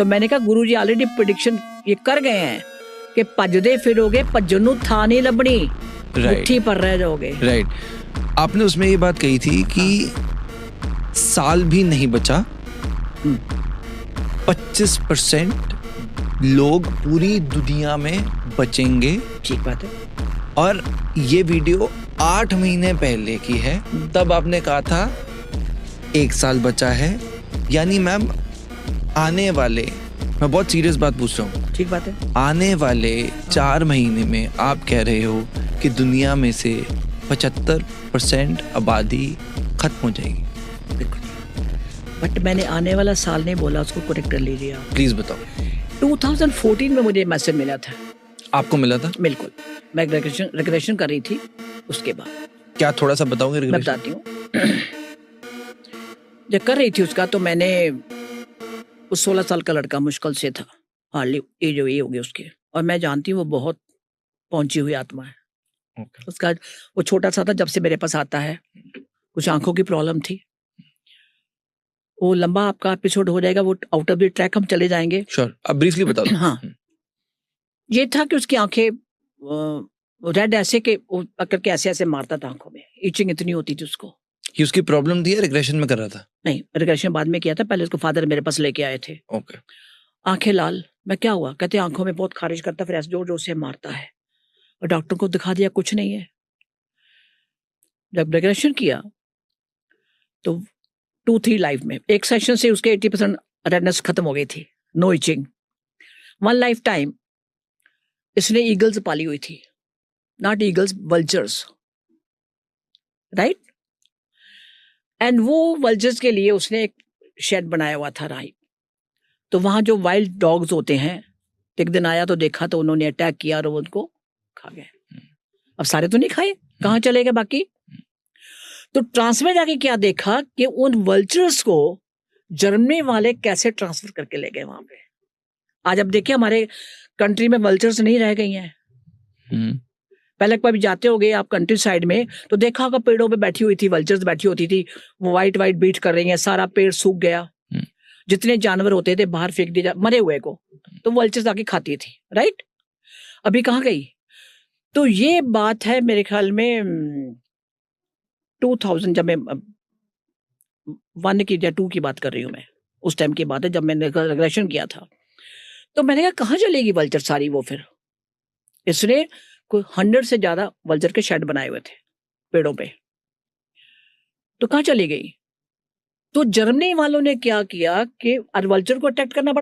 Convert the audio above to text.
तो मैंने कहा गुरुजी ऑलरेडी प्रेडिक्शन ये कर गए हैं कि भजदे फिरोगे भज्जन नूं थां नहीं लभणी, मुट्ठी पर रह जाओगे। राइट। आपने उसमें ये बात कही थी कि साल भी नहीं बचा, 25% लोग पूरी दुनिया में बचेंगे। ठीक बात है। और ये वीडियो 8 महीने पहले की है, तब आपने कहा था 1 साल बचा है। यानी मैम आने वाले, मैं बहुत सीरियस बात पूछ रहा हूँ, ठीक बात है, आने वाले 4 महीने में आप कह रहे हो कि दुनिया में से 75% आबादी खत्म हो जाएगी। बट मैंने आने वाला साल नहीं बोला, उसको करेक्ट कर लीजिए आप। प्लीज बताओ। 2014 में मुझे मैसेज मिला था। आपको मिला था? बिल्कुल, मैं रिग्रेशन कर रही थी। उसके बाद क्या थोड़ा सा बताओगे? मैं बताती हूँ। जब कर रही थी उसका, तो मैंने उस 16 साल का लड़का मुश्किल से था, हार्डली एज हो गई उसके, और मैं जानती हूँ वो बहुत पहुंची हुई आत्मा है। उसका वो छोटा सा था जब से मेरे पास आता है, कुछ आंखों की प्रॉब्लम थी। वो लंबा आपका एपिसोड हो जाएगा, वो आउट ऑफ द ट्रैक हम चले जाएंगे। श्योर, अब ब्रीफली बता दो। हाँ, ये था कि उसकी आंखें रेड ऐसे के करके ऐसे ऐसे मारता था आंखों में, इचिंग इतनी होती थी उसको। ये उसकी प्रॉब्लम थी या रिग्रेशन में कर रहा था? नहीं, रिग्रेशन बाद में किया था, पहले उसको फादर मेरे पास लेके आए थे। ओके। आंखें लाल, मैं क्या हुआ, कहते आंखों में बहुत खारिज करता, फिर ऐसे जोर जोर से मारता है, और डॉक्टर को दिखा दिया, कुछ नहीं है। जब रिग्रेशन किया तो 2-3 लाइफ में, एक सेशन से उसके 80% रेडनेस खत्म हो गई थी, नो इचिंग। 1 लाइफ टाइम इसने ईगल्स पाली हुई थी, not eagles, vultures, right. And वो वल्चर्स के लिए उसने एक शेड बनाया हुआ था, राइट। तो वहां जो वाइल्ड डॉग्स होते हैं, एक दिन आया तो देखा तो उन्होंने अटैक किया और वो उनको खा गए। अब सारे तो नहीं खाए, कहाँ चले गए बाकी? तो ट्रांसफर जाके क्या देखा कि उन वल्चर्स को जर्मनी वाले कैसे ट्रांसफर करके ले गए वहां पे। आज अब देखिए हमारे कंट्री में वल्चर्स नहीं रह गई हैं। पहले कभी जाते हो गए आप कंट्री साइड में, तो देखा होगा पेड़ों पे बैठी हुई थी वल्चर्स, बैठी होती थी, वो वाइट बीट कर रही हैं, सारा पेड़ सूख गया, जितने जानवर होते थे बाहर फेंक दिए मरे हुए को, तो वल्चर्स आके खाती थी, राइट। अभी कहाँ गई? तो ये बात है मेरे ख्याल में 2000, जब मैं 1 की या 2 की बात कर रही हूँ मैं, उस टाइम की बात है जब मैंने रिग्रेशन किया था। तो मैंने कहा कहाँ चलेगी वल्चर सारी? वो फिर इसने कोई 100 से ज्यादा वल्चर के शेड बनाए हुए थे पेड़ों पे, तो कहाँ चली गई? तो जर्मनी वालों ने क्या किया कि वल्चर को अटैक करना